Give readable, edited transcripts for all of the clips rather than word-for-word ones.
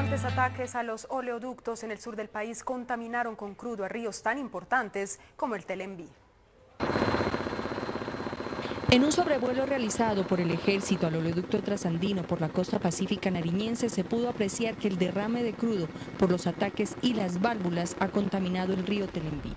Constantes ataques a los oleoductos en el sur del país contaminaron con crudo a ríos tan importantes como el Telenví. En un sobrevuelo realizado por el ejército al oleoducto trasandino por la costa pacífica nariñense se pudo apreciar que el derrame de crudo por los ataques y las válvulas ha contaminado el río Telenví.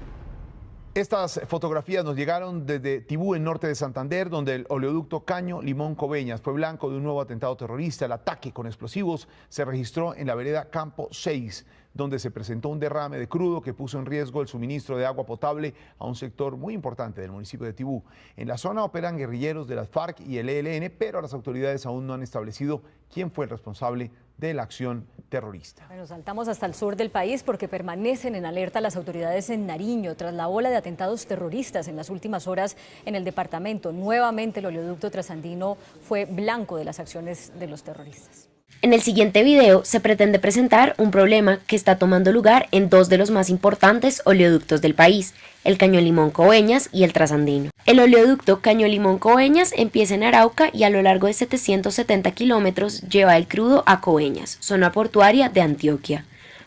Estas fotografías nos llegaron desde Tibú, en norte de Santander, donde el oleoducto Caño Limón Coveñas fue blanco de un nuevo atentado terrorista. El ataque con explosivos se registró en la vereda Campo 6, donde se presentó un derrame de crudo que puso en riesgo el suministro de agua potable a un sector muy importante del municipio de Tibú. En la zona operan guerrilleros de las FARC y el ELN, pero las autoridades aún no han establecido quién fue el responsable de la acción terrorista. Bueno, saltamos hasta el sur del país porque permanecen en alerta las autoridades en Nariño tras la ola de atentados terroristas en las últimas horas en el departamento. Nuevamente el oleoducto trasandino fue blanco de las acciones de los terroristas. En el siguiente video se pretende presentar un problema que está tomando lugar en dos de los más importantes oleoductos del país, el Caño Limón Coveñas y el Trasandino. El oleoducto Caño Limón Coveñas empieza en Arauca y a lo largo de 770 kilómetros lleva el crudo a Coveñas, zona portuaria de Antioquia.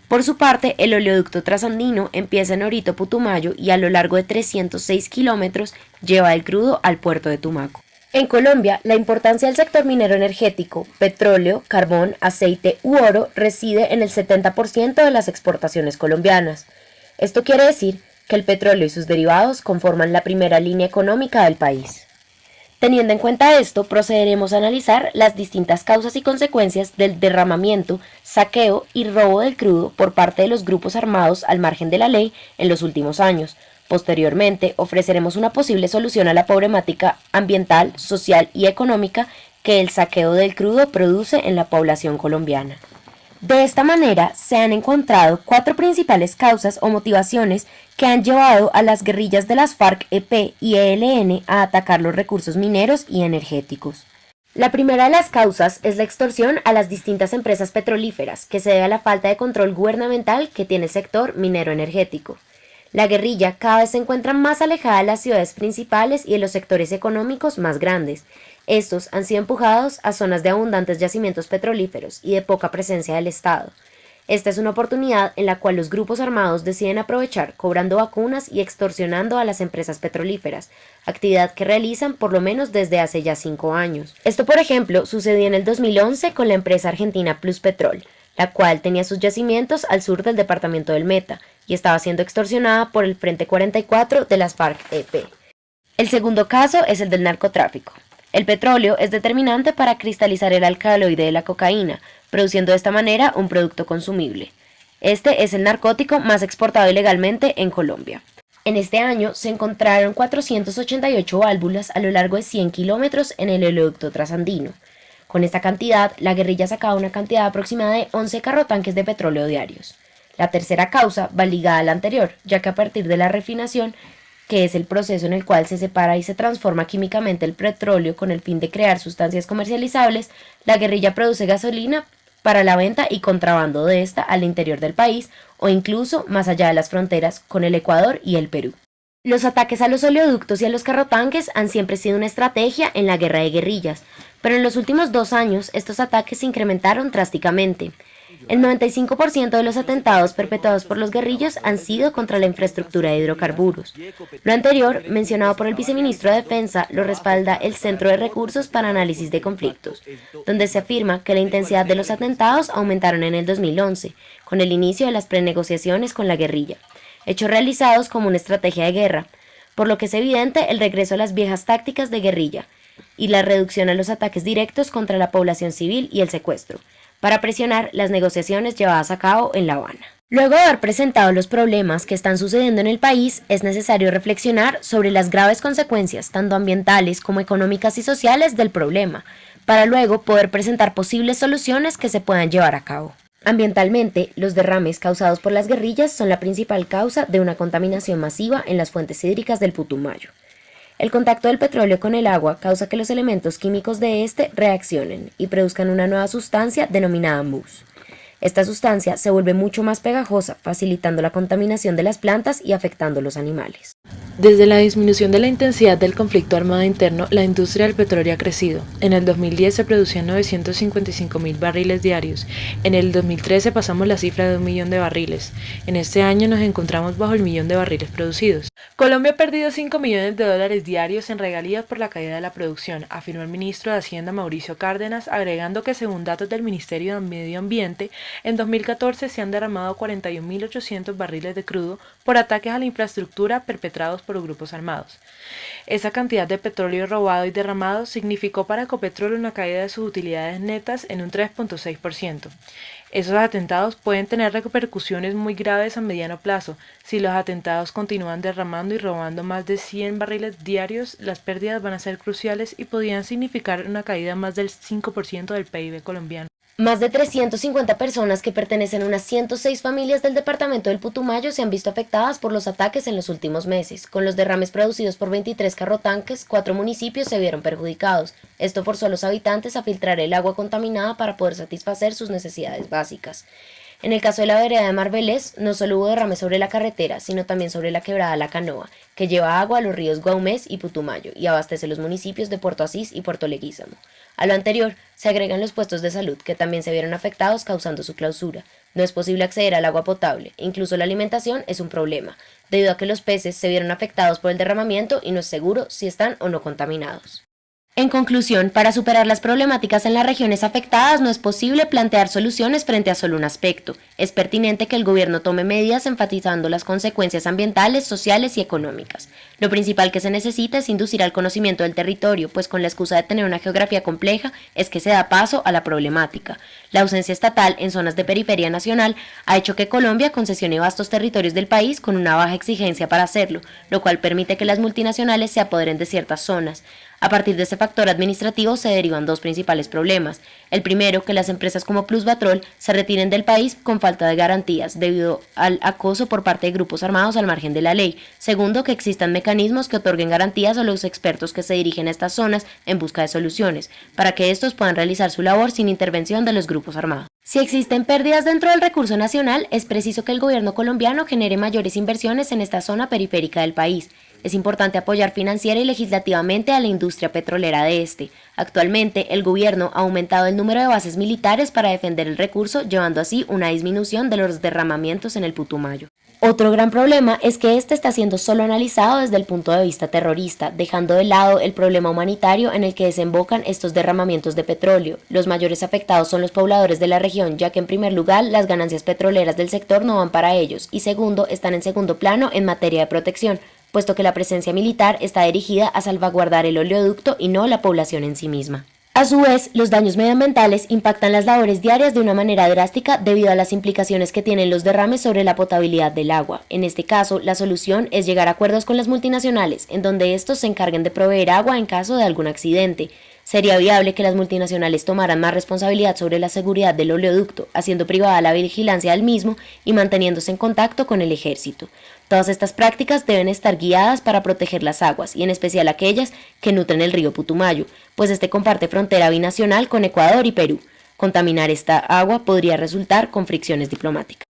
Por su parte, el oleoducto Trasandino empieza en Orito, Putumayo y a lo largo de 306 kilómetros lleva el crudo al puerto de Tumaco. En Colombia, la importancia del sector minero energético, petróleo, carbón, aceite u oro reside en el 70% de las exportaciones colombianas. Esto quiere decir que el petróleo y sus derivados conforman la primera línea económica del país. Teniendo en cuenta esto, procederemos a analizar las distintas causas y consecuencias del derramamiento, saqueo y robo del crudo por parte de los grupos armados al margen de la ley en los últimos años. Posteriormente, ofreceremos una posible solución a la problemática ambiental, social y económica que el saqueo del crudo produce en la población colombiana. De esta manera, se han encontrado 4 principales causas o motivaciones que han llevado a las guerrillas de las FARC-EP y ELN a atacar los recursos mineros y energéticos. La primera de las causas es la extorsión a las distintas empresas petrolíferas, que se debe a la falta de control gubernamental que tiene el sector minero energético. La guerrilla cada vez se encuentra más alejada de las ciudades principales y de los sectores económicos más grandes. Estos han sido empujados a zonas de abundantes yacimientos petrolíferos y de poca presencia del Estado. Esta es una oportunidad en la cual los grupos armados deciden aprovechar cobrando vacunas y extorsionando a las empresas petrolíferas, actividad que realizan por lo menos desde hace ya 5 años. Esto, por ejemplo, sucedió en el 2011 con la empresa argentina Pluspetrol, la cual tenía sus yacimientos al sur del departamento del Meta y estaba siendo extorsionada por el Frente 44 de las FARC-EP. El segundo caso es el del narcotráfico. El petróleo es determinante para cristalizar el alcaloide de la cocaína, produciendo de esta manera un producto consumible. Este es el narcótico más exportado ilegalmente en Colombia. En este año se encontraron 488 válvulas a lo largo de 100 kilómetros en el oleoducto trasandino. Con esta cantidad, la guerrilla sacaba una cantidad aproximada de 11 carrotanques de petróleo diarios. La tercera causa va ligada a la anterior, ya que a partir de la refinación, que es el proceso en el cual se separa y se transforma químicamente el petróleo con el fin de crear sustancias comercializables, la guerrilla produce gasolina para la venta y contrabando de esta al interior del país o incluso más allá de las fronteras con el Ecuador y el Perú. Los ataques a los oleoductos y a los carrotanques han siempre sido una estrategia en la guerra de guerrillas, pero en los últimos 2 años estos ataques se incrementaron drásticamente. El 95% de los atentados perpetrados por los guerrillos han sido contra la infraestructura de hidrocarburos. Lo anterior, mencionado por el viceministro de Defensa, lo respalda el Centro de Recursos para Análisis de Conflictos, donde se afirma que la intensidad de los atentados aumentaron en el 2011, con el inicio de las prenegociaciones con la guerrilla, hechos realizados como una estrategia de guerra, por lo que es evidente el regreso a las viejas tácticas de guerrilla y la reducción a los ataques directos contra la población civil y el secuestro, para presionar las negociaciones llevadas a cabo en La Habana. Luego de haber presentado los problemas que están sucediendo en el país, es necesario reflexionar sobre las graves consecuencias, tanto ambientales como económicas y sociales, del problema, para luego poder presentar posibles soluciones que se puedan llevar a cabo. Ambientalmente, los derrames causados por las guerrillas son la principal causa de una contaminación masiva en las fuentes hídricas del Putumayo. El contacto del petróleo con el agua causa que los elementos químicos de este reaccionen y produzcan una nueva sustancia denominada mousse. Esta sustancia se vuelve mucho más pegajosa, facilitando la contaminación de las plantas y afectando a los animales. Desde la disminución de la intensidad del conflicto armado interno, la industria del petróleo ha crecido. En el 2010 se producían 955.000 barriles diarios. En el 2013 pasamos la cifra de 1 millón de barriles. En este año nos encontramos bajo el 1 millón de barriles producidos. Colombia ha perdido 5 millones de dólares diarios en regalías por la caída de la producción, afirmó el ministro de Hacienda Mauricio Cárdenas, agregando que según datos del Ministerio de Medio Ambiente, en 2014 se han derramado 41.800 barriles de crudo por ataques a la infraestructura perpetrados por grupos armados. Esa cantidad de petróleo robado y derramado significó para Ecopetrol una caída de sus utilidades netas en un 3.6%. Esos atentados pueden tener repercusiones muy graves a mediano plazo. Si los atentados continúan derramando y robando más de 100 barriles diarios, las pérdidas van a ser cruciales y podrían significar una caída más del 5% del PIB colombiano. Más de 350 personas que pertenecen a unas 106 familias del departamento del Putumayo se han visto afectadas por los ataques en los últimos meses. Con los derrames producidos por 23 carrotanques, 4 municipios se vieron perjudicados. Esto forzó a los habitantes a filtrar el agua contaminada para poder satisfacer sus necesidades básicas. En el caso de la vereda de Marbelés, no solo hubo derrames sobre la carretera, sino también sobre la quebrada La Canoa, que lleva agua a los ríos Guaumés y Putumayo y abastece los municipios de Puerto Asís y Puerto Leguízamo. A lo anterior, se agregan los puestos de salud, que también se vieron afectados causando su clausura. No es posible acceder al agua potable, incluso la alimentación es un problema, debido a que los peces se vieron afectados por el derramamiento y no es seguro si están o no contaminados. En conclusión, para superar las problemáticas en las regiones afectadas no es posible plantear soluciones frente a solo un aspecto. Es pertinente que el gobierno tome medidas enfatizando las consecuencias ambientales, sociales y económicas. Lo principal que se necesita es inducir al conocimiento del territorio, pues con la excusa de tener una geografía compleja es que se da paso a la problemática. La ausencia estatal en zonas de periferia nacional ha hecho que Colombia concesione vastos territorios del país con una baja exigencia para hacerlo, lo cual permite que las multinacionales se apoderen de ciertas zonas. A partir de este factor administrativo se derivan dos principales problemas. El primero, que las empresas como Plusvatrol se retiren del país con falta de garantías debido al acoso por parte de grupos armados al margen de la ley. Segundo, que existan mecanismos que otorguen garantías a los expertos que se dirigen a estas zonas en busca de soluciones, para que estos puedan realizar su labor sin intervención de los grupos armados. Si existen pérdidas dentro del recurso nacional, es preciso que el gobierno colombiano genere mayores inversiones en esta zona periférica del país. Es importante apoyar financiera y legislativamente a la industria petrolera de este. Actualmente, el gobierno ha aumentado el número de bases militares para defender el recurso, llevando así una disminución de los derramamientos en el Putumayo. Otro gran problema es que este está siendo solo analizado desde el punto de vista terrorista, dejando de lado el problema humanitario en el que desembocan estos derramamientos de petróleo. Los mayores afectados son los pobladores de la región, ya que en primer lugar las ganancias petroleras del sector no van para ellos y segundo, están en segundo plano en materia de protección, puesto que la presencia militar está dirigida a salvaguardar el oleoducto y no la población en sí misma. A su vez, los daños medioambientales impactan las labores diarias de una manera drástica debido a las implicaciones que tienen los derrames sobre la potabilidad del agua. En este caso, la solución es llegar a acuerdos con las multinacionales, en donde estos se encarguen de proveer agua en caso de algún accidente. Sería viable que las multinacionales tomaran más responsabilidad sobre la seguridad del oleoducto, haciendo privada la vigilancia del mismo y manteniéndose en contacto con el ejército. Todas estas prácticas deben estar guiadas para proteger las aguas, y en especial aquellas que nutren el río Putumayo, pues este comparte frontera binacional con Ecuador y Perú. Contaminar esta agua podría resultar con fricciones diplomáticas.